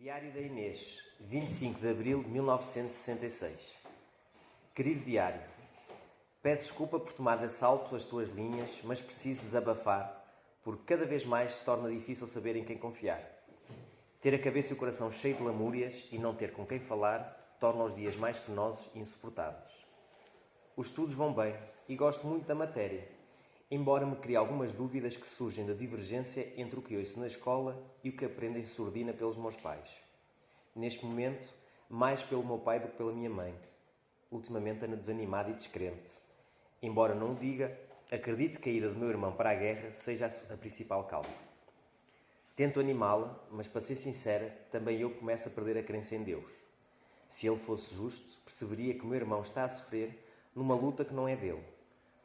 Diário da Inês, 25 de abril de 1966. Querido diário, peço desculpa por tomar de assalto as tuas linhas, mas preciso desabafar, porque cada vez mais se torna difícil saber em quem confiar. Ter a cabeça e o coração cheio de lamúrias e não ter com quem falar torna os dias mais penosos e insuportáveis. Os estudos vão bem e gosto muito da matéria, embora me crie algumas dúvidas que surgem da divergência entre o que ouço na escola e o que aprendo em surdina pelos meus pais. Neste momento, mais pelo meu pai do que pela minha mãe. Ultimamente anda desanimado e descrente. Embora não o diga, acredito que a ida do meu irmão para a guerra seja a principal causa. Tento animá-la, mas para ser sincera, também eu começo a perder a crença em Deus. Se ele fosse justo, perceberia que o meu irmão está a sofrer numa luta que não é dele.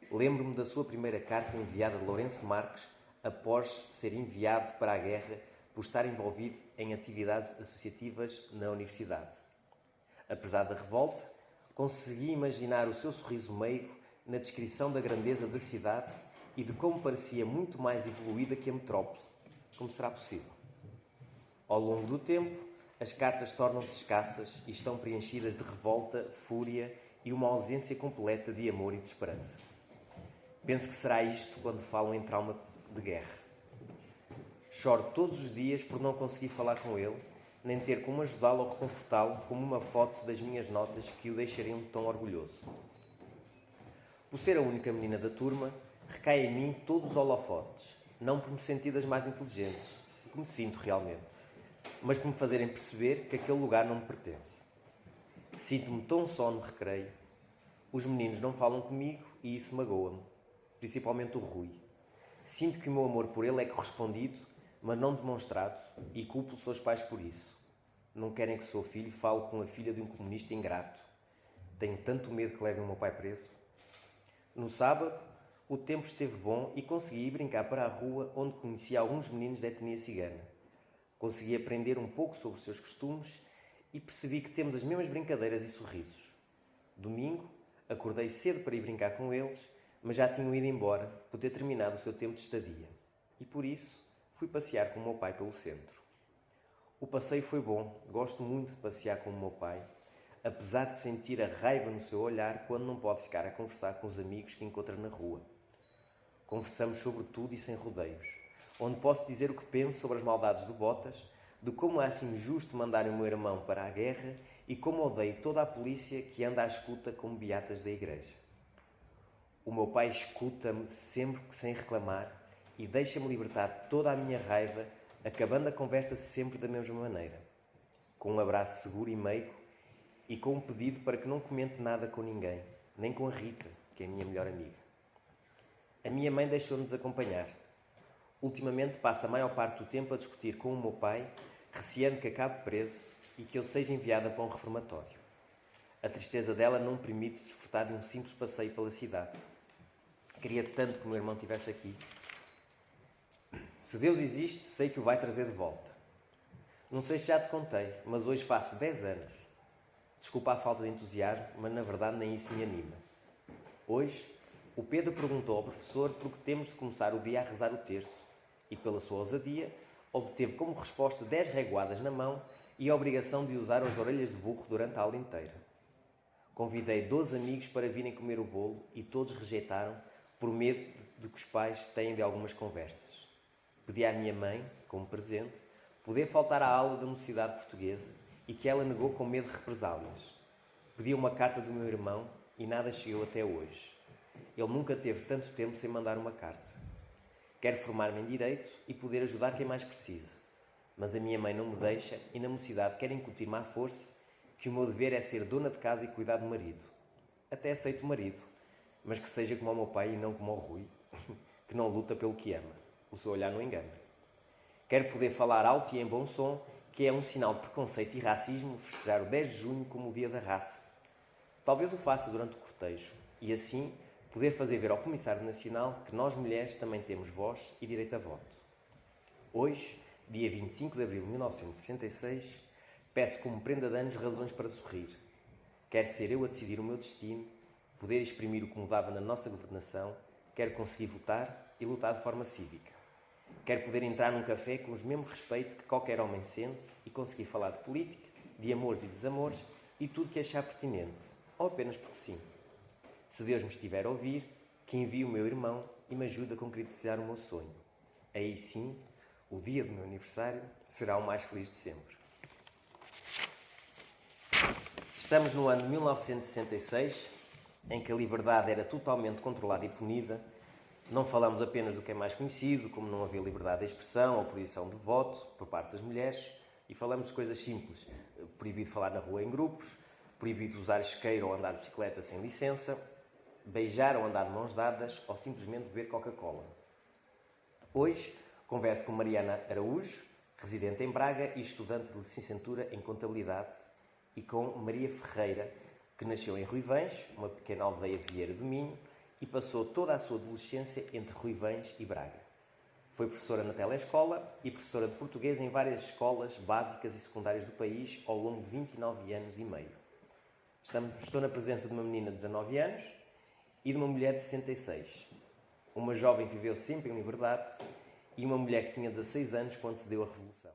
Lembro-me da sua primeira carta enviada de Lourenço Marques após ser enviado para a guerra por estar envolvido em atividades associativas na universidade. Apesar da revolta, consegui imaginar o seu sorriso meigo na descrição da grandeza da cidade e de como parecia muito mais evoluída que a metrópole. Como será possível? Ao longo do tempo, as cartas tornam-se escassas e estão preenchidas de revolta, fúria e uma ausência completa de amor e de esperança. Penso que será isto quando falam em trauma de guerra. Choro todos os dias por não conseguir falar com ele, nem ter como ajudá-lo ou reconfortá-lo como uma foto das minhas notas que o deixariam tão orgulhoso. Por ser a única menina da turma, recai em mim todos os holofotes, não por me sentir das mais inteligentes, o que me sinto realmente, mas por me fazerem perceber que aquele lugar não me pertence. Sinto-me tão só no recreio. Os meninos não falam comigo e isso magoa-me, principalmente o Rui. Sinto que o meu amor por ele é correspondido, mas não demonstrado, e culpo os seus pais por isso. Não querem que o seu filho fale com a filha de um comunista ingrato. Tenho tanto medo que levem o meu pai preso. No sábado, o tempo esteve bom e consegui ir brincar para a rua, onde conheci alguns meninos da etnia cigana. Consegui aprender um pouco sobre os seus costumes e percebi que temos as mesmas brincadeiras e sorrisos. Domingo, acordei cedo para ir brincar com eles, mas já tinham ido embora por ter terminado o seu tempo de estadia. E por isso, fui passear com o meu pai pelo centro. O passeio foi bom, gosto muito de passear com o meu pai, apesar de sentir a raiva no seu olhar quando não pode ficar a conversar com os amigos que encontra na rua. Conversamos sobre tudo e sem rodeios, onde posso dizer o que penso sobre as maldades do Botas, de como acho injusto mandarem o meu irmão para a guerra e como odeio toda a polícia que anda à escuta como beatas da igreja. O meu pai escuta-me sempre sem reclamar e deixa-me libertar toda a minha raiva, acabando a conversa sempre da mesma maneira, com um abraço seguro e meigo e com um pedido para que não comente nada com ninguém, nem com a Rita, que é a minha melhor amiga. A minha mãe deixou-nos acompanhar. Ultimamente passa a maior parte do tempo a discutir com o meu pai, receando que acabe preso e que eu seja enviada para um reformatório. A tristeza dela não me permite desfrutar de um simples passeio pela cidade. Queria tanto que o meu irmão estivesse aqui. Se Deus existe, sei que o vai trazer de volta. Não sei se já te contei, mas hoje faço 10 anos. Desculpa a falta de entusiasmo, mas na verdade nem isso me anima. Hoje, o Pedro perguntou ao professor por que temos de começar o dia a rezar o terço e, pela sua ousadia, obteve como resposta 10 reguadas na mão e a obrigação de usar as orelhas de burro durante a aula inteira. Convidei 12 amigos para virem comer o bolo e todos rejeitaram por medo de que os pais tenham de algumas conversas. Pedi à minha mãe, como presente, poder faltar à aula da Mocidade Portuguesa e que ela negou com medo de represálias. Pedi uma carta do meu irmão e nada chegou até hoje. Ele nunca teve tanto tempo sem mandar uma carta. Quero formar-me em Direito e poder ajudar quem mais precisa. Mas a minha mãe não me deixa e na mocidade quer incutir-me à força que o meu dever é ser dona de casa e cuidar do marido. Até aceito o marido, mas que seja como o meu pai e não como o Rui, que não luta pelo que ama. O seu olhar não engana. Quero poder falar alto e em bom som, que é um sinal de preconceito e racismo festejar o 10 de junho como o dia da raça. Talvez o faça durante o cortejo e assim poder fazer ver ao Comissário Nacional que nós mulheres também temos voz e direito a voto. Hoje, dia 25 de abril de 1966, peço como prenda de anos razões para sorrir. Quero ser eu a decidir o meu destino, poder exprimir o que mudava na nossa governação, quero conseguir votar e lutar de forma cívica. Quero poder entrar num café com os mesmos respeito que qualquer homem sente e conseguir falar de política, de amores e desamores e tudo que achar pertinente, ou apenas porque sim. Se Deus me estiver a ouvir, que envie o meu irmão e me ajude a concretizar o meu sonho. Aí sim, o dia do meu aniversário será o mais feliz de sempre. Estamos no ano de 1966, em que a liberdade era totalmente controlada e punida. Não falamos apenas do que é mais conhecido, como não havia liberdade de expressão ou proibição de voto por parte das mulheres, e falamos de coisas simples. Proibido falar na rua em grupos, proibido usar isqueiro ou andar de bicicleta sem licença, beijar ou andar de mãos dadas ou simplesmente beber Coca-Cola. Hoje converso com Mariana Araújo, residente em Braga e estudante de licenciatura em Contabilidade, e com Maria Ferreira, que nasceu em Ruivães, uma pequena aldeia de Vieira do Minho, e passou toda a sua adolescência entre Ruivães e Braga. Foi professora na telescola e professora de português em várias escolas básicas e secundárias do país ao longo de 29 anos e meio. Estou na presença de uma menina de 19 anos e de uma mulher de 66. Uma jovem que viveu sempre em liberdade e uma mulher que tinha 16 anos quando se deu a Revolução.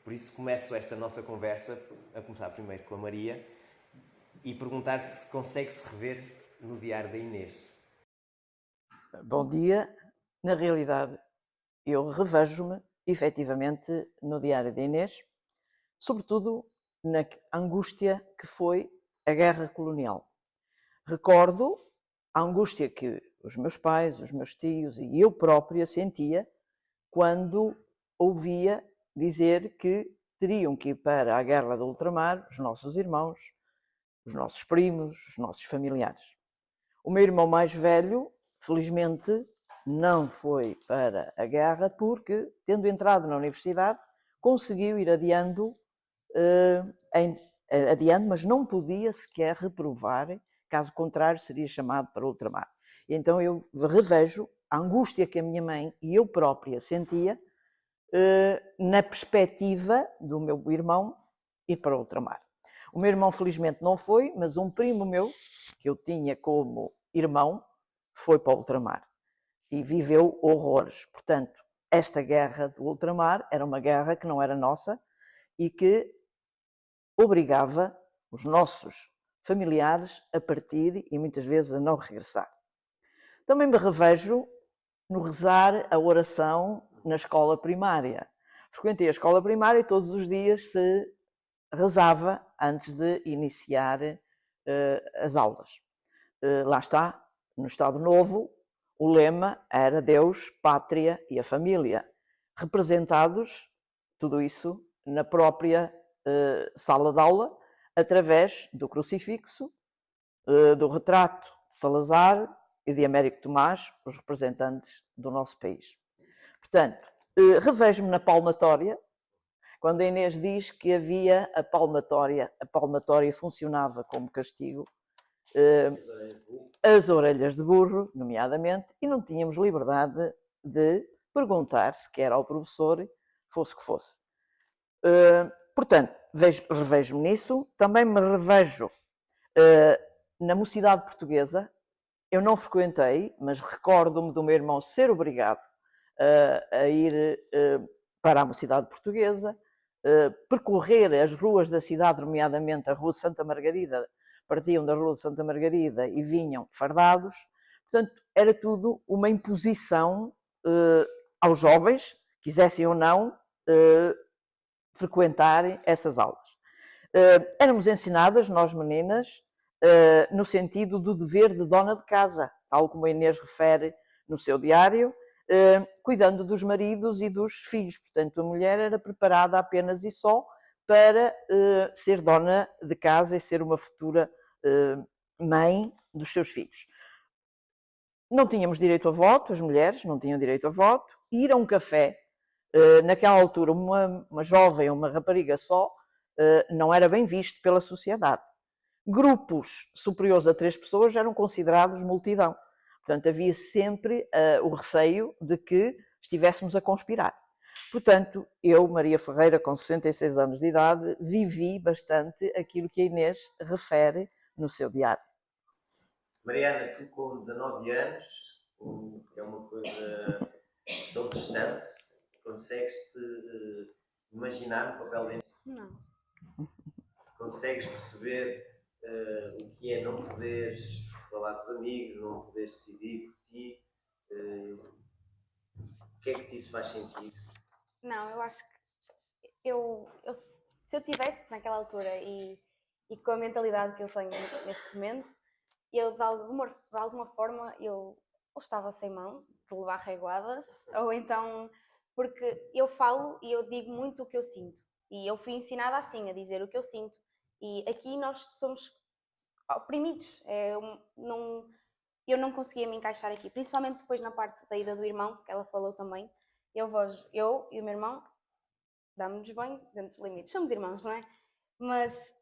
Por isso começo esta nossa conversa, a começar primeiro com a Maria, e perguntar se consegue se rever no diário da Inês. Bom dia. Na realidade, eu revejo-me efetivamente no diário da Inês, sobretudo na angústia que foi a guerra colonial. Recordo a angústia que os meus pais, os meus tios e eu própria sentia quando ouvia dizer que teriam que ir para a guerra do ultramar os nossos irmãos, os nossos primos, os nossos familiares. O meu irmão mais velho, felizmente, não foi para a guerra porque, tendo entrado na universidade, conseguiu ir adiando, mas não podia sequer reprovar, caso contrário seria chamado para ultramar. Então eu revejo a angústia que a minha mãe e eu própria sentia na perspectiva do meu irmão ir para ultramar. O meu irmão felizmente não foi, mas um primo meu, que eu tinha como irmão, foi para o ultramar e viveu horrores. Portanto, esta guerra do ultramar era uma guerra que não era nossa e que obrigava os nossos familiares a partir e muitas vezes a não regressar. Também me revejo no rezar a oração na escola primária. Frequentei a escola primária e todos os dias se rezava antes de iniciar as aulas. Lá está, no Estado Novo, o lema era Deus, Pátria e a Família, representados, tudo isso, na própria sala de aula, através do crucifixo, do retrato de Salazar e de Américo Tomás, os representantes do nosso país. Portanto, revejo-me na palmatória, quando a Inês diz que havia a palmatória funcionava como castigo, as orelhas de burro, nomeadamente, e não tínhamos liberdade de perguntar sequer ao professor, fosse o que fosse. Portanto, revejo-me nisso, também me revejo na mocidade portuguesa. Eu não frequentei, mas recordo-me do meu irmão ser obrigado a ir para a mocidade portuguesa, percorrer as ruas da cidade, nomeadamente a Rua de Santa Margarida, partiam da Rua de Santa Margarida e vinham fardados. Portanto, era tudo uma imposição aos jovens, quisessem ou não, frequentar essas aulas. Éramos ensinadas, nós meninas, no sentido do dever de dona de casa, tal como a Inês refere no seu diário, cuidando dos maridos e dos filhos. Portanto, a mulher era preparada apenas e só para ser dona de casa e ser uma futura mãe dos seus filhos. Não tínhamos direito a voto, as mulheres não tinham direito a voto. Ir a um café, naquela altura, uma jovem ou uma rapariga só, não era bem visto pela sociedade. Grupos superiores a 3 pessoas eram considerados multidão. Portanto, havia sempre o receio de que estivéssemos a conspirar. Portanto, eu, Maria Ferreira, com 66 anos de idade, vivi bastante aquilo que a Inês refere no seu diário. Mariana, tu com 19 anos, que é uma coisa tão distante, consegues-te imaginar no papel dentro? Não. Consegues perceber o que é não poderes falar com os amigos, não poderes decidir por ti? O que é que isso faz sentido? Não, eu acho que se eu tivesse naquela altura e com a mentalidade que eu tenho neste momento, eu de alguma forma eu ou estava sem mão de levar reguadas, ou então porque eu falo e eu digo muito o que eu sinto. E eu fui ensinada assim, a dizer o que eu sinto. E aqui nós somos oprimidos. Eu não conseguia me encaixar aqui, principalmente depois na parte da ida do irmão, que ela falou também. Eu e o meu irmão damos-nos bem dentro dos limites. Somos irmãos, não é? Mas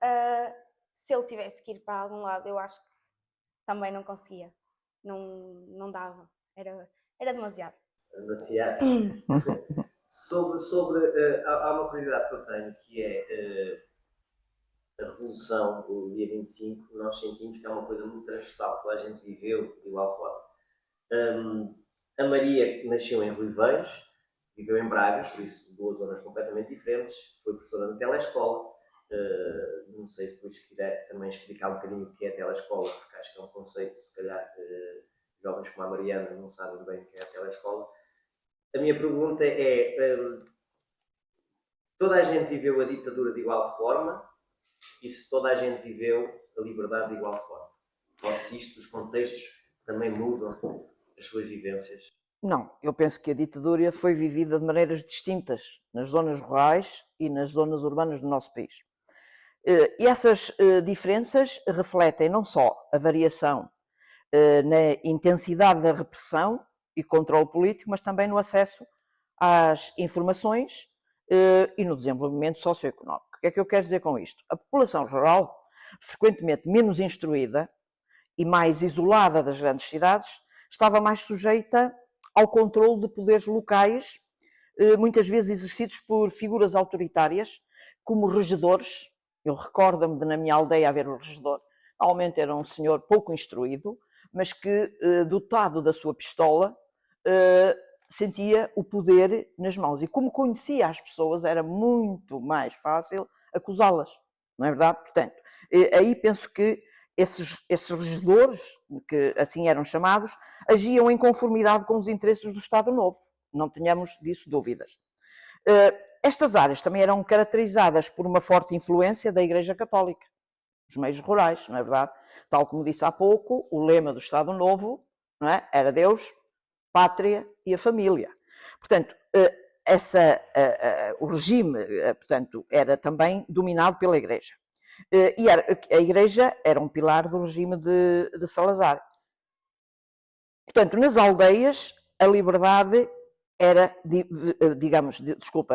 se ele tivesse que ir para algum lado, eu acho que também não conseguia. Não dava. Era demasiado. Demasiado. Há uma curiosidade que eu tenho, que é a Revolução, o dia 25, nós sentimos que é uma coisa muito transversal, toda a gente viveu de igual forma. A Maria nasceu em Ruivães, viveu em Braga, por isso 2 zonas completamente diferentes, foi professora na telescola. Não sei se depois quiser também explicar um bocadinho o que é a telescola, porque acho que é um conceito, se calhar, jovens como a Mariana não sabem bem o que é a telescola. A minha pergunta é, toda a gente viveu a ditadura de igual forma? E se toda a gente viveu a liberdade de igual forma? Ou se os contextos também mudam as suas vivências? Não, eu penso que a ditadura foi vivida de maneiras distintas nas zonas rurais e nas zonas urbanas do nosso país. E essas diferenças refletem não só a variação na intensidade da repressão e controle político, mas também no acesso às informações e no desenvolvimento socioeconómico. O que é que eu quero dizer com isto? A população rural, frequentemente menos instruída e mais isolada das grandes cidades, estava mais sujeita ao controle de poderes locais, muitas vezes exercidos por figuras autoritárias, como regedores. Eu recordo-me de na minha aldeia haver um regedor, normalmente era um senhor pouco instruído, mas que, dotado da sua pistola, sentia o poder nas mãos. E como conhecia as pessoas, era muito mais fácil acusá-las, não é verdade? Portanto, aí penso que esses regedores, que assim eram chamados, agiam em conformidade com os interesses do Estado Novo. Não tenhamos disso dúvidas. Estas áreas também eram caracterizadas por uma forte influência da Igreja Católica, os meios rurais, não é verdade? Tal como disse há pouco, o lema do Estado Novo, não é? Era Deus, pátria e a família. Portanto, o regime, portanto, era também dominado pela Igreja. E a Igreja era um pilar do regime de Salazar. Portanto, nas aldeias, a liberdade era,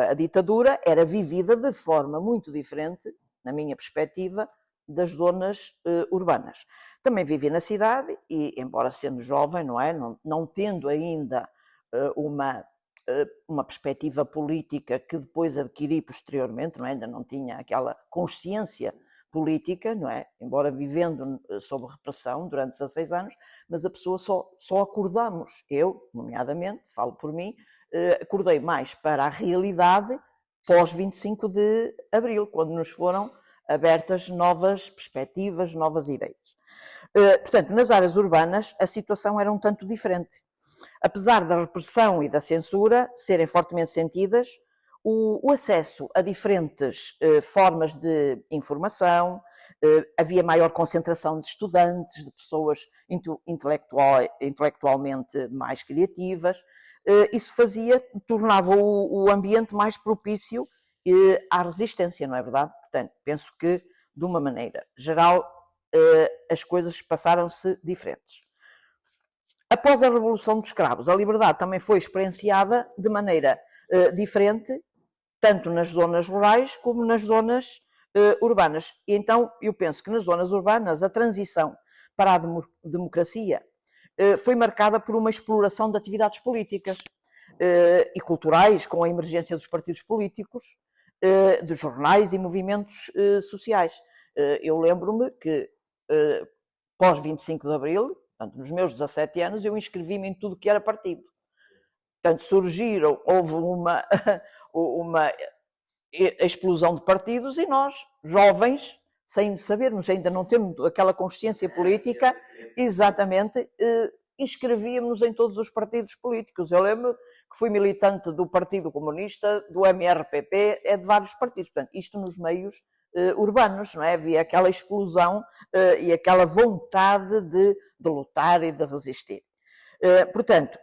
a ditadura era vivida de forma muito diferente, na minha perspectiva, das zonas urbanas. Também vivi na cidade e, embora sendo jovem, não é? Não tendo ainda uma perspectiva política que depois adquiri posteriormente, não é? Ainda não tinha aquela consciência política, não é? Embora vivendo sob repressão durante 16 anos, mas a pessoa só acordamos, eu, nomeadamente, falo por mim, acordei mais para a realidade pós 25 de Abril, quando nos foram abertas novas perspectivas, novas ideias. Portanto, nas áreas urbanas a situação era um tanto diferente. Apesar da repressão e da censura serem fortemente sentidas, o acesso a diferentes formas de informação, havia maior concentração de estudantes, de pessoas intelectualmente mais criativas, isso tornava o ambiente mais propício à resistência, não é verdade? Portanto, penso que, de uma maneira geral, as coisas passaram-se diferentes. Após a Revolução dos Cravos, a liberdade também foi experienciada de maneira diferente, tanto nas zonas rurais como nas zonas urbanas. E então, eu penso que nas zonas urbanas a transição para a democracia foi marcada por uma exploração de atividades políticas e culturais, com a emergência dos partidos políticos, dos jornais e movimentos sociais. Eu lembro-me que, pós 25 de Abril, portanto, nos meus 17 anos, eu inscrevi-me em tudo que era partido. Portanto, houve uma explosão de partidos e nós, jovens, sem sabermos, ainda não temos aquela consciência política, exatamente, inscrevíamos em todos os partidos políticos. Eu lembro que fui militante do Partido Comunista, do MRPP, de vários partidos. Portanto, isto nos meios urbanos, não é? Havia aquela explosão e aquela vontade de lutar e de resistir. Portanto,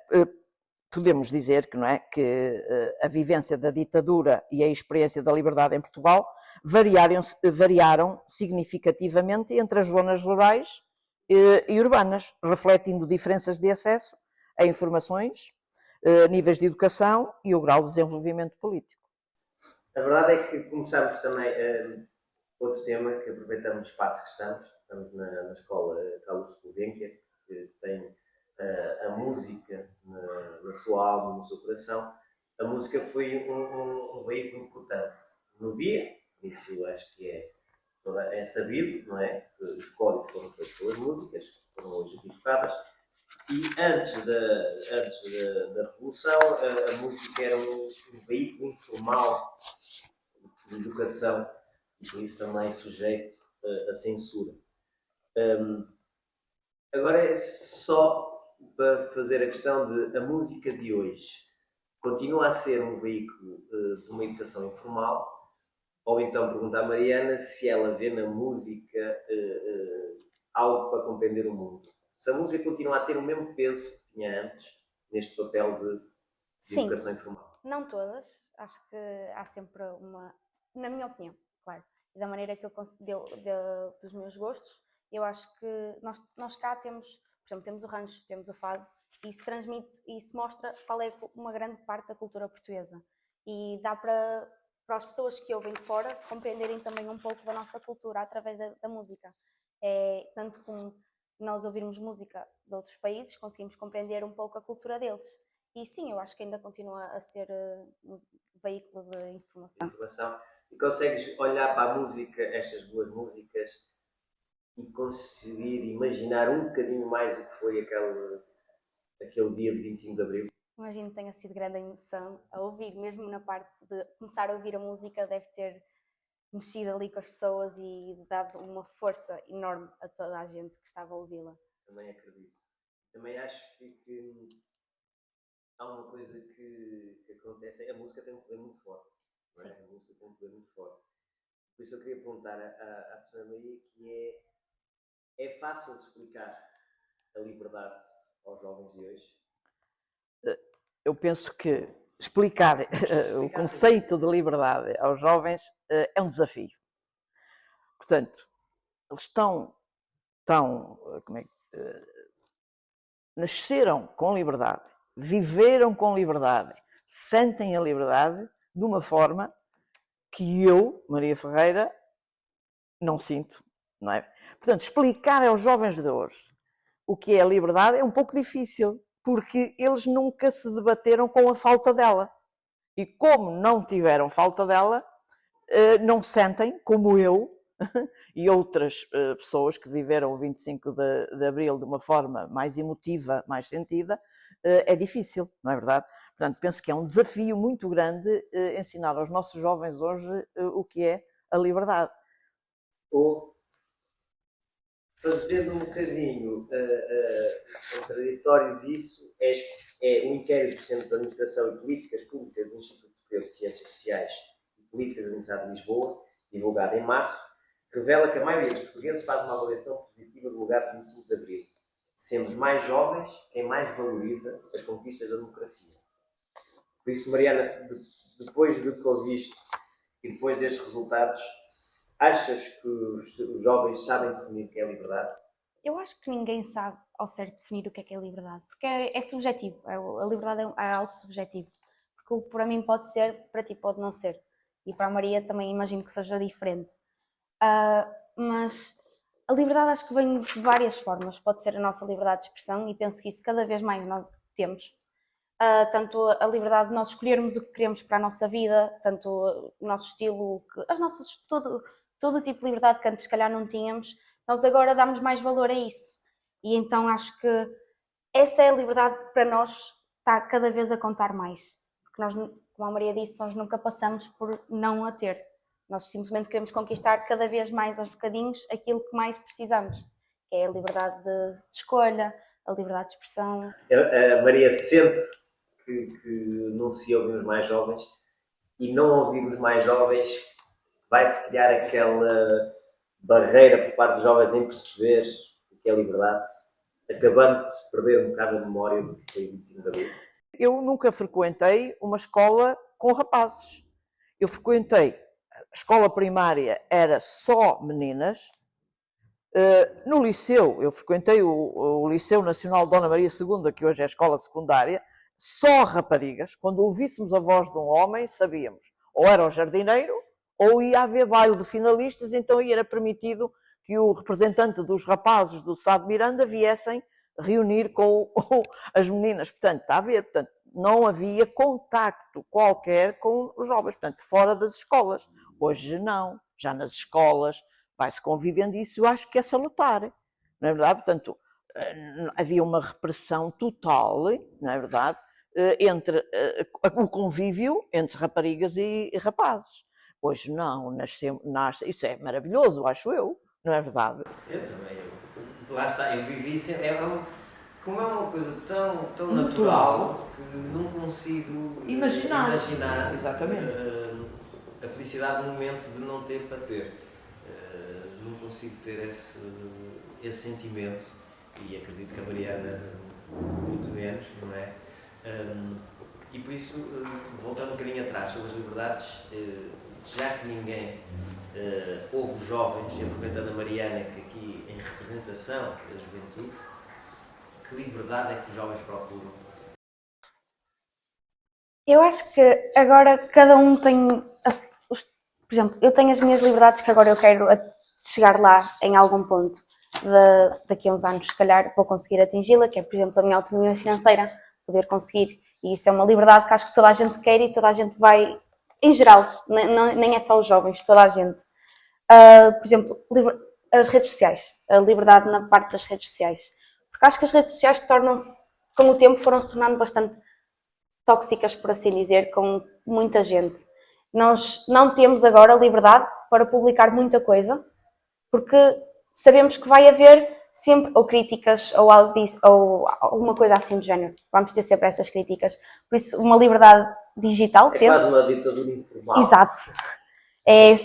podemos dizer que, não é, que a vivência da ditadura e a experiência da liberdade em Portugal variaram significativamente entre as zonas rurais e urbanas, refletindo diferenças de acesso a informações, níveis de educação e o grau de desenvolvimento político. A verdade é que começamos também outro tema, que aproveitamos o espaço que estamos na escola Carlos Gulbenkian, que tem a música na sua alma, no seu coração. A música foi um veículo importante no dia, isso acho que é sabido, não é? Que os códigos foram feitos pelas músicas, foram hoje aqui tocadas, e antes da Revolução a música era um veículo informal de educação e por isso também sujeito à censura. Agora é só para fazer a questão de a música de hoje continua a ser um veículo de uma educação informal, ou então perguntar à Mariana se ela vê na música algo para compreender o mundo. Se a música continua a ter o mesmo peso que tinha antes, neste papel de educação informal. Não todas, acho que há sempre uma, na minha opinião, claro, e da maneira que eu considero dos meus gostos, eu acho que nós cá temos, por exemplo, temos o rancho, temos o fado, e isso transmite, e isso mostra qual é uma grande parte da cultura portuguesa. E dá para as pessoas que ouvem de fora compreenderem também um pouco da nossa cultura através da música. Tanto como nós ouvirmos música de outros países, conseguimos compreender um pouco a cultura deles. E sim, eu acho que ainda continua a ser um veículo de informação. E consegues olhar para a música, estas duas músicas, e conseguir imaginar um bocadinho mais o que foi aquele dia de 25 de Abril? Imagino que tenha sido grande a emoção a ouvir, mesmo na parte de começar a ouvir a música, deve ter mexido ali com as pessoas e dado uma força enorme a toda a gente que estava a ouvi-la. Também acredito. Também acho que há uma coisa que acontece, a música tem um poder muito forte. Não é? A música tem um poder muito forte. Por isso eu queria perguntar à professora Maria que é fácil de explicar a liberdade aos jovens de hoje? Eu penso que explicar o conceito de liberdade aos jovens é um desafio. Portanto, eles nasceram com liberdade, viveram com liberdade, sentem a liberdade de uma forma que eu, Maria Ferreira, não sinto, não é? Portanto, explicar aos jovens de hoje o que é a liberdade é um pouco difícil, porque eles nunca se debateram com a falta dela. E como não tiveram falta dela, não sentem, como eu e outras pessoas que viveram o 25 de Abril de uma forma mais emotiva, mais sentida, é difícil, não é verdade? Portanto, penso que é um desafio muito grande ensinar aos nossos jovens hoje o que é a liberdade. Ou, fazendo um bocadinho contraditório disso, é o inquérito do Centro de Administração e Políticas Públicas do Instituto Superior de Ciências Sociais e Políticas da Universidade de Lisboa, divulgado em março, revela que a maioria dos portugueses faz uma avaliação positiva do lugar de 25 de Abril, sendo os mais jovens quem mais valoriza as conquistas da democracia. Por isso, Mariana, depois do que ouviste e depois destes resultados, achas que os jovens sabem definir o que é liberdade? Eu acho que ninguém sabe ao certo definir o que é liberdade, porque é subjetivo, a liberdade é algo subjetivo, porque o que para mim pode ser, para ti pode não ser, e para a Maria também imagino que seja diferente. Mas a liberdade acho que vem de várias formas, pode ser a nossa liberdade de expressão e penso que isso cada vez mais nós temos. Tanto a liberdade de nós escolhermos o que queremos para a nossa vida, tanto o nosso estilo, todo o tipo de liberdade que antes se calhar não tínhamos, nós agora damos mais valor a isso. E então acho que essa é a liberdade que para nós está cada vez a contar mais. Porque nós, como a Maria disse, nós nunca passamos por não a ter. Nós simplesmente queremos conquistar cada vez mais aos bocadinhos aquilo que mais precisamos, que é a liberdade de escolha, a liberdade de expressão. A Maria sente que não se ouvem os mais jovens, e não ouvir os mais jovens vai-se criar aquela barreira por parte dos jovens em perceber o que é liberdade, acabando de se perder um bocado a memória do que foi 25 de Abril. Eu nunca frequentei uma escola com rapazes. Eu frequentei a escola primária, era só meninas. No liceu, eu frequentei o Liceu Nacional Dona Maria II, que hoje é a escola secundária, só raparigas. Quando ouvíssemos a voz de um homem, sabíamos, ou era o jardineiro, ou ia haver baile de finalistas, então aí era permitido que o representante dos rapazes do Sá de Miranda viessem reunir com as meninas. Portanto, está a ver, portanto, não havia contacto qualquer com os jovens, portanto, fora das escolas. Hoje não, já nas escolas vai-se convivendo isso, eu acho que é salutar, não é verdade? Portanto, havia uma repressão total, não é verdade, entre o convívio entre raparigas e rapazes. Hoje não, nasce, isso é maravilhoso, acho eu, não é verdade? Eu também, lá está, eu vivi isso, como é uma coisa tão natural que não consigo imaginar Exatamente. A felicidade no momento de não ter para ter. Não consigo ter esse sentimento, e acredito que a Mariana muito menos, não é? E por isso, voltando um bocadinho atrás sobre as liberdades, já que ninguém ouve os jovens, e aproveitando a Mariana, que aqui em representação da juventude, que liberdade é que os jovens procuram? Eu acho que agora cada um tem, por exemplo, eu tenho as minhas liberdades que agora eu quero chegar lá em algum ponto. daqui a uns anos, se calhar, vou conseguir atingi-la, que é, por exemplo, a minha autonomia financeira, poder conseguir. E isso é uma liberdade que acho que toda a gente quer e toda a gente vai, em geral, nem é só os jovens, toda a gente. Por exemplo, as redes sociais, a liberdade na parte das redes sociais. Porque acho que as redes sociais tornam-se, com o tempo, foram-se tornando bastante tóxicas, por assim dizer, com muita gente. Nós não temos agora liberdade para publicar muita coisa, porque sabemos que vai haver sempre ou críticas ou algo disso, ou alguma coisa assim do género. Vamos ter sempre essas críticas. Por isso, uma liberdade digital, É penso. quase uma ditadura informal. Exato.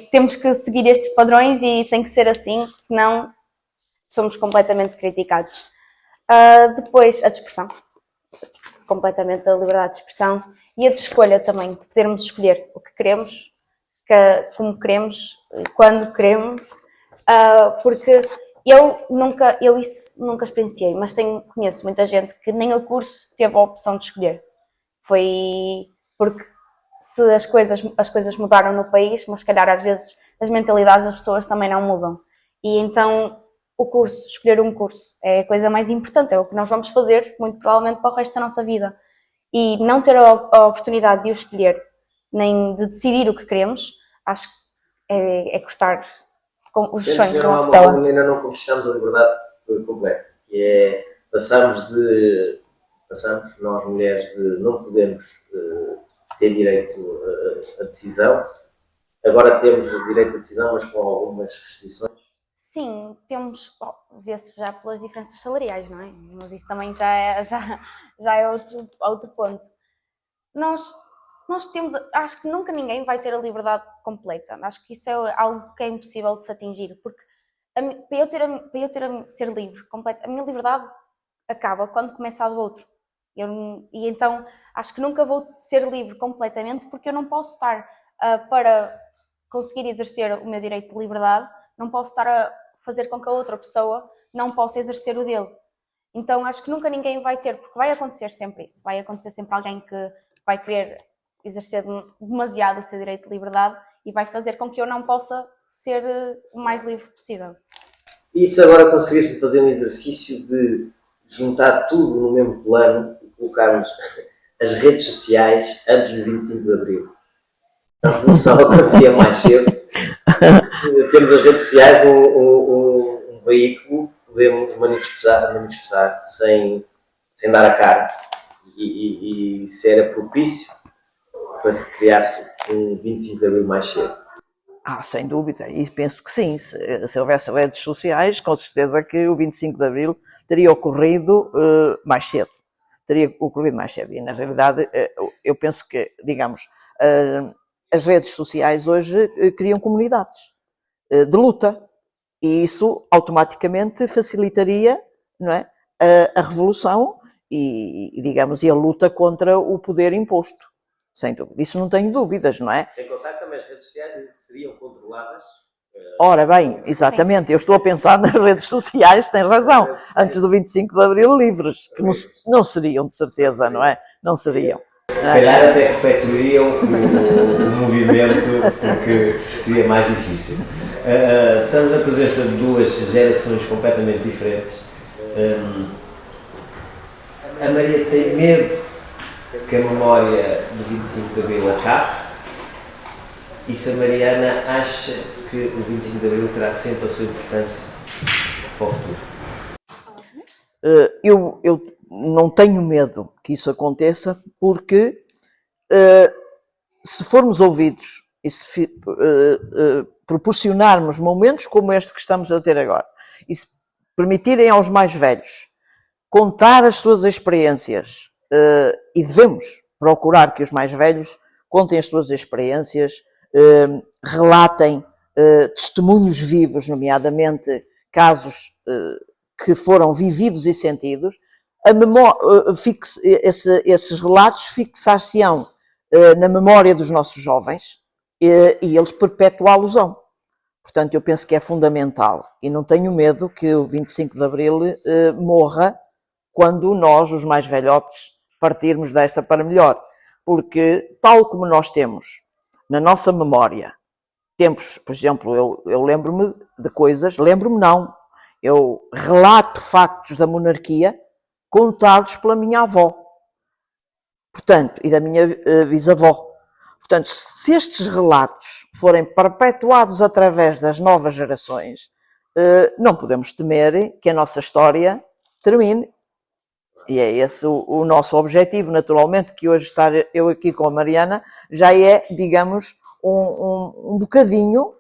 Temos que seguir estes padrões e tem que ser assim, senão somos completamente criticados. Depois, a de expressão. Completamente a liberdade de expressão. E a de escolha também, de podermos escolher o que queremos, como queremos, quando queremos. Porque eu isso nunca experienciei, mas conheço muita gente que nem o curso teve a opção de escolher. Foi porque se as coisas mudaram no país, mas se calhar às vezes as mentalidades das pessoas também não mudam. E então escolher um curso é a coisa mais importante, é o que nós vamos fazer muito provavelmente para o resto da nossa vida. E não ter a oportunidade de o escolher, nem de decidir o que queremos, acho que é cortar os sonhos de uma pessoa. Ainda não conquistamos a liberdade completa, que é passamos, nós mulheres, de não podemos ter direito à decisão. Agora temos o direito à decisão, mas com algumas restrições. Sim, temos, vê-se já pelas diferenças salariais, não é? Mas isso também já é outro ponto. Nós temos, acho que nunca ninguém vai ter a liberdade completa. Acho que isso é algo que é impossível de se atingir, porque para eu ser livre, completa, a minha liberdade acaba quando começa a do outro. E então acho que nunca vou ser livre completamente, porque eu não posso estar para conseguir exercer o meu direito de liberdade, não posso estar a fazer com que a outra pessoa não possa exercer o dele. Então acho que nunca ninguém vai ter, porque vai acontecer sempre isso, vai acontecer sempre alguém que vai querer exercer demasiado o seu direito de liberdade e vai fazer com que eu não possa ser o mais livre possível. E se agora conseguíssemos fazer um exercício de juntar tudo no mesmo plano e colocarmos as redes sociais antes do 25 de Abril? A revolução acontecia mais cedo. Temos as redes sociais um veículo, podemos manifestar sem dar a cara. E se era propício para se criasse um 25 de Abril mais cedo. Sem dúvida, e penso que sim, se houvesse redes sociais, com certeza que o 25 de Abril teria ocorrido mais cedo. E na realidade eu penso que, digamos, as redes sociais hoje criam comunidades de luta e isso automaticamente facilitaria, não é, a revolução e, digamos, a luta contra o poder imposto. Sem dúvida, isso não tenho dúvidas, não é? Sem contar que também as redes sociais seriam controladas. Ora bem, exatamente, eu estou a pensar nas redes sociais, tem razão, antes do 25 de Abril livres, que não seriam de certeza, não é? Não seriam. Se calhar até perpetuariam o movimento, porque seria mais difícil. Estamos na presença de duas gerações completamente diferentes. A Maria tem medo que a memória do 25 de Abril acabe, e se a Mariana acha que o 25 de Abril terá sempre a sua importância para o futuro. Eu não tenho medo que isso aconteça, porque se formos ouvidos e se proporcionarmos momentos como este que estamos a ter agora, e se permitirem aos mais velhos contar as suas experiências, e devemos procurar que os mais velhos contem as suas experiências, relatem testemunhos vivos, nomeadamente casos que foram vividos e sentidos, esses relatos fixar-se-ão na memória dos nossos jovens e eles perpetuá-los-ão. Portanto, eu penso que é fundamental e não tenho medo que o 25 de Abril morra quando nós, os mais velhotes, partirmos desta para melhor. Porque, tal como nós temos na nossa memória, tempos, por exemplo, eu lembro-me de coisas, lembro-me não, Eu relato factos da monarquia contados pela minha avó, portanto, e da minha bisavó. Portanto, se estes relatos forem perpetuados através das novas gerações, não podemos temer que a nossa história termine. E é esse o nosso objetivo, naturalmente, que hoje estar eu aqui com a Mariana já é, digamos, um bocadinho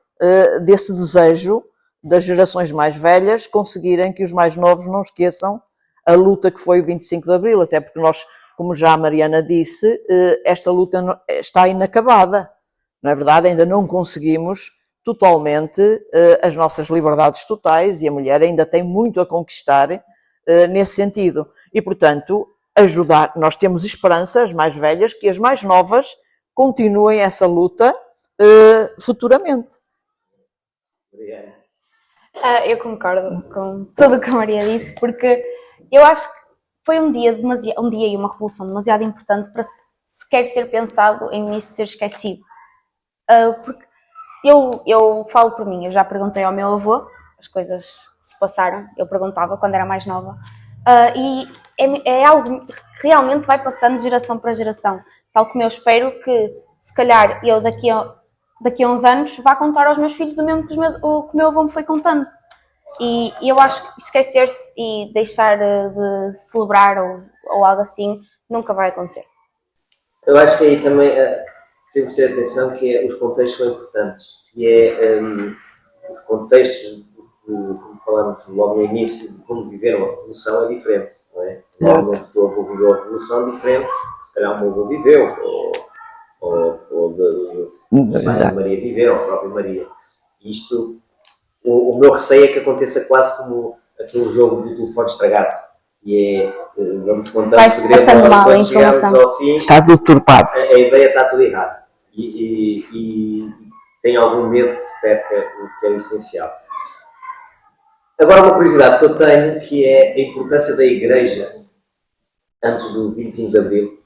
desse desejo das gerações mais velhas conseguirem que os mais novos não esqueçam a luta que foi o 25 de Abril, até porque nós, como já a Mariana disse, esta luta está inacabada, não é verdade? Ainda não conseguimos totalmente as nossas liberdades totais e a mulher ainda tem muito a conquistar nesse sentido. E, portanto, ajudar, nós temos esperança, as mais velhas, que as mais novas continuem essa luta futuramente. Eu concordo com tudo o que a Maria disse, porque eu acho que foi um dia e uma revolução demasiado importante para sequer ser pensado em isso ser esquecido. Porque eu falo por mim, eu já perguntei ao meu avô, as coisas se passaram, eu perguntava quando era mais nova, e é algo que realmente vai passando de geração para geração, tal como eu espero que, se calhar, eu daqui a uns anos vá contar aos meus filhos o mesmo que o meu avô me foi contando. E eu acho que esquecer-se e deixar de celebrar ou algo assim nunca vai acontecer. Eu acho que aí também temos de ter atenção que os contextos são importantes. E os contextos, como falamos logo no início, de como viveram a Revolução é diferente. Não é? Normalmente o teu avô viveu a Revolução diferente, se calhar o meu avô viveu, ou a Maria viveram, a própria Maria. Isto, o meu receio é que aconteça quase como aquele jogo do telefone estragado, que é, vamos contar o segredo, quando chegarmos ao fim, está deturpado. A ideia está tudo errado. E tenho algum medo que se perca o que é o essencial. Agora, uma curiosidade que eu tenho, que é a importância da Igreja antes do 25 de Abril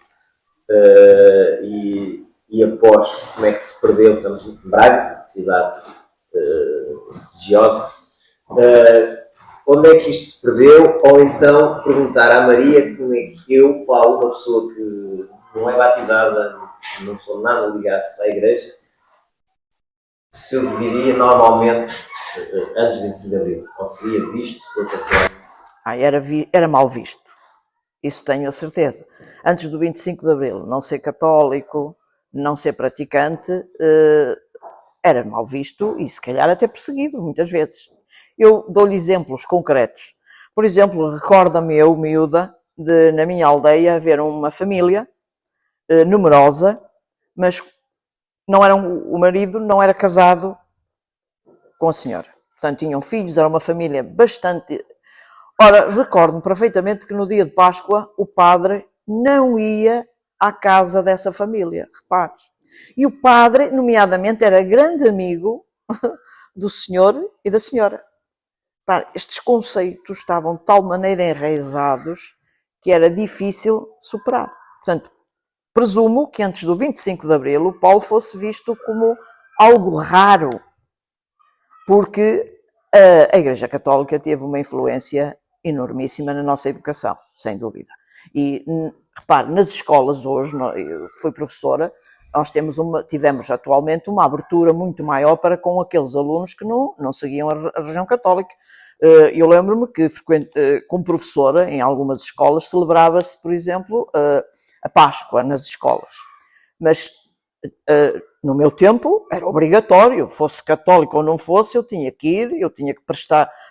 e após, como é que se perdeu. Estamos em Braga, cidade religiosa. Onde é que isto se perdeu? Ou então perguntar à Maria como é que eu, Paulo, uma pessoa que não é batizada, não sou nada ligado à Igreja, se eu viveria normalmente antes do 25 de Abril, ou seria visto de outra forma? Era mal visto, isso tenho a certeza. Antes do 25 de Abril, não ser católico, não ser praticante, era mal visto e se calhar até perseguido, muitas vezes. Eu dou-lhe exemplos concretos. Por exemplo, recorda-me eu, miúda, de na minha aldeia haver uma família numerosa, mas o marido não era casado com a senhora. Portanto, tinham filhos, era uma família bastante... Ora, recordo-me perfeitamente que no dia de Páscoa o padre não ia à casa dessa família, repare. E o padre, nomeadamente, era grande amigo do senhor e da senhora. Estes conceitos estavam de tal maneira enraizados que era difícil superar. Portanto, presumo que antes do 25 de Abril o Paulo fosse visto como algo raro, porque a Igreja Católica teve uma influência enormíssima na nossa educação, sem dúvida. E, repare, nas escolas hoje, eu que fui professora, nós tivemos atualmente uma abertura muito maior para com aqueles alunos que não seguiam a religião católica. Eu lembro-me que, como professora, em algumas escolas, celebrava-se, por exemplo, a Páscoa nas escolas. Mas, no meu tempo, era obrigatório, fosse católico ou não fosse, eu tinha que ir, eu tinha que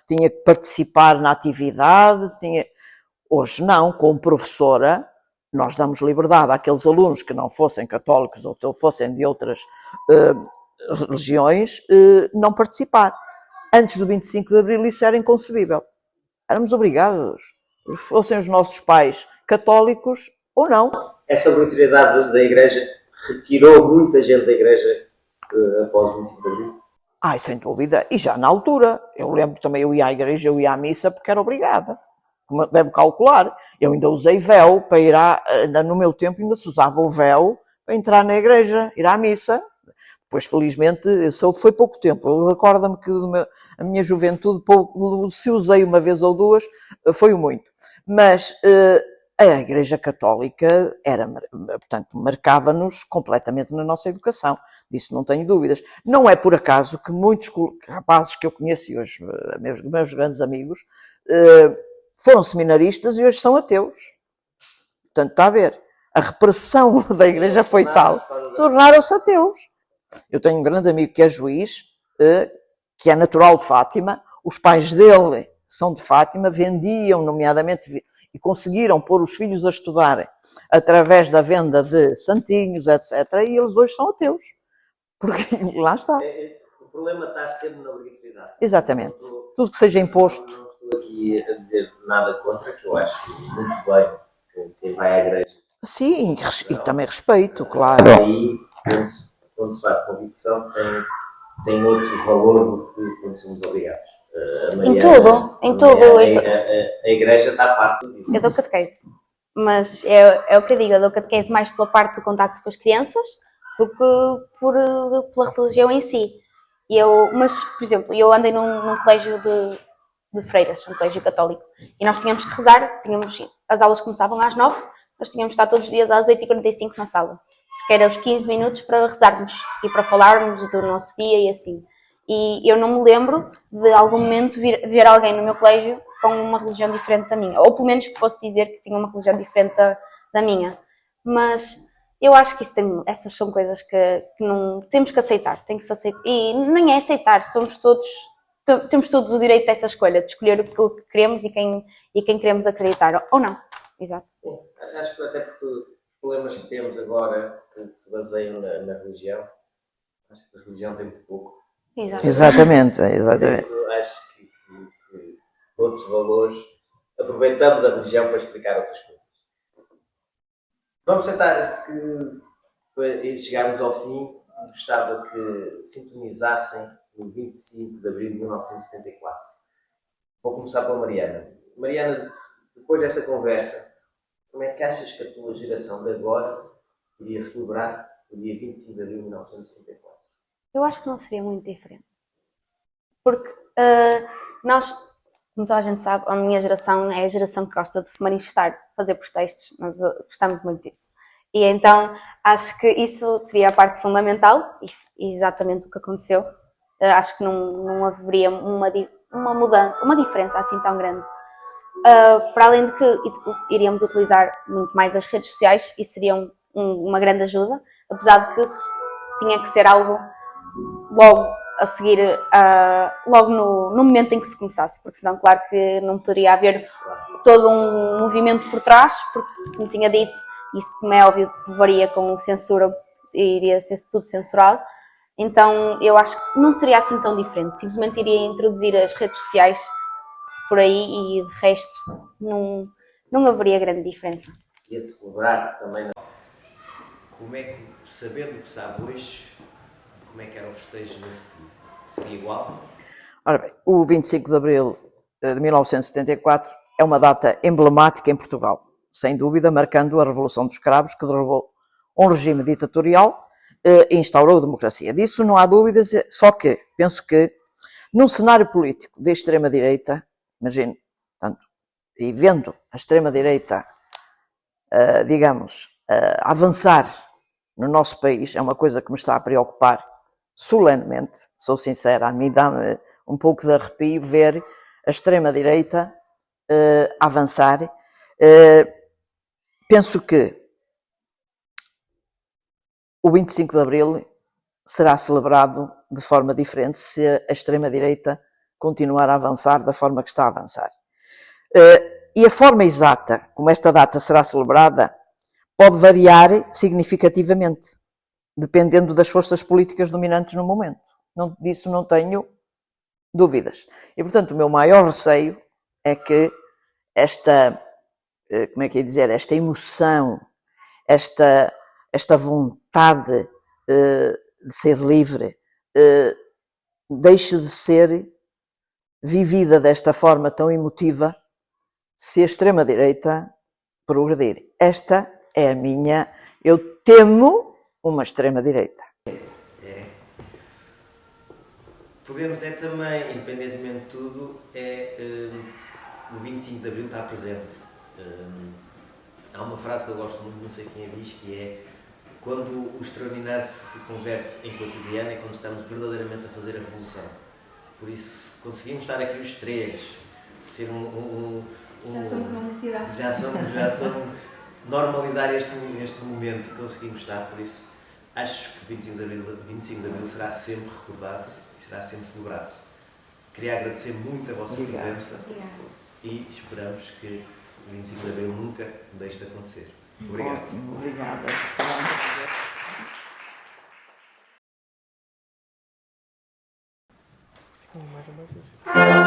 tinha que participar na atividade. Hoje não, como professora, nós damos liberdade àqueles alunos que não fossem católicos ou fossem de outras religiões não participar. Antes do 25 de Abril isso era inconcebível. Éramos obrigados, fossem os nossos pais católicos ou não. Essa obrigatoriedade da Igreja retirou muita gente da Igreja após o 25 de Abril? Sem dúvida. E já na altura. Eu lembro também, eu ia à igreja, eu ia à missa porque era obrigada. Como deve calcular. Eu ainda usei véu para ir ainda no meu tempo ainda se usava o véu para entrar na igreja, ir à missa. Depois, felizmente, foi pouco tempo. Eu recordo-me que a minha juventude, se usei uma vez ou duas, foi muito. Mas a Igreja Católica portanto, marcava-nos completamente na nossa educação. Disso não tenho dúvidas. Não é por acaso que muitos rapazes que eu conheço hoje, meus grandes amigos, foram seminaristas e hoje são ateus. Portanto, está a ver. A repressão da Igreja foi tal, tornaram-se ateus. Eu tenho um grande amigo que é juiz, que é natural de Fátima, os pais dele são de Fátima, vendiam, nomeadamente, e conseguiram pôr os filhos a estudarem através da venda de santinhos, etc. E eles hoje são ateus. Porque lá está. O problema está sempre na obrigatoriedade. Exatamente. Tudo que seja imposto. Não estou aqui a dizer nada contra, que eu acho muito bem quem vai à igreja. Sim, e também respeito, claro. Aí, quando se vai de convicção, tem outro valor do que quando somos obrigados. Em tudo. A igreja está à parte do Eu dou catequese, mas é o que eu digo, eu dou catequese mais pela parte do contacto com as crianças do que pela religião em si. Mas, por exemplo, eu andei num colégio de freiras, um colégio católico, e nós tínhamos que rezar, as aulas começavam às 9, nós tínhamos de estar todos os dias às 8h45 na sala, porque eram os 15 minutos para rezarmos e para falarmos do nosso dia e assim. E eu não me lembro de algum momento ver alguém no meu colégio com uma religião diferente da minha, ou pelo menos que fosse dizer que tinha uma religião diferente da minha. Mas eu acho que essas são coisas que não temos que aceitar, tem que se aceitar. E nem é aceitar, temos todos o direito dessa escolha, de escolher o que queremos e quem queremos acreditar, ou não. Exato. Sim, acho que até porque os problemas que temos agora, que se baseiam na religião, acho que a religião tem muito pouco. Exatamente. Isso, acho que outros valores, aproveitamos a religião para explicar outras coisas. Vamos tentar que chegarmos ao fim. Gostava que sintonizassem no 25 de abril de 1974. Vou começar pela Mariana. Mariana, depois desta conversa, como é que achas que a tua geração de agora iria celebrar o dia 25 de abril de 1974? Eu acho que não seria muito diferente. Porque nós, como toda a gente sabe, a minha geração é a geração que gosta de se manifestar, fazer protestos, nós gostamos muito disso. E então acho que isso seria a parte fundamental e exatamente o que aconteceu. Acho que não haveria uma mudança, uma diferença assim tão grande. Para além de que iríamos utilizar muito mais as redes sociais e seria uma grande ajuda, apesar de que tinha que ser algo logo a seguir, logo no momento em que se começasse, porque senão, claro que não poderia haver todo um movimento por trás, porque, como tinha dito, isso, como é óbvio, levaria com censura, iria ser tudo censurado. Então, eu acho que não seria assim tão diferente. Simplesmente iria introduzir as redes sociais por aí e, de resto, não haveria grande diferença. Ia celebrar também. Como é que, sabendo o que sabe hoje, como é que era o festejo nesse dia? Seria igual? Ora bem, o 25 de Abril de 1974 é uma data emblemática em Portugal, sem dúvida marcando a Revolução dos Cravos, que derrubou um regime ditatorial e instaurou a democracia. Disso não há dúvidas, só que penso que num cenário político de extrema-direita, imagino, portanto, e vendo a extrema-direita, avançar no nosso país, é uma coisa que me está a preocupar solenemente, sou sincera, a mim dá-me um pouco de arrepio ver a extrema-direita avançar. Penso que o 25 de Abril será celebrado de forma diferente se a extrema-direita continuar a avançar da forma que está a avançar. E a forma exata como esta data será celebrada pode variar significativamente, dependendo das forças políticas dominantes no momento. Disso não tenho dúvidas. E, portanto, o meu maior receio é que esta emoção, esta vontade de ser livre, deixe de ser vivida desta forma tão emotiva se a extrema-direita progredir. Esta é eu temo uma extrema-direita. Podemos é também, independentemente de tudo, o 25 de Abril está presente. Há uma frase que eu gosto muito, não sei quem a diz, que é: quando o extraordinário se converte em cotidiano é quando estamos verdadeiramente a fazer a revolução. Por isso, conseguimos estar aqui os três, ser Já somos uma multidão. já somos normalizar este momento que conseguimos estar, por isso acho que 25 de Abril será sempre recordado e será sempre celebrado. Queria agradecer muito a vossa presença e esperamos que o 25 de Abril nunca deixe de acontecer. Obrigado. Ótimo, obrigada. Ficam mais abaixo.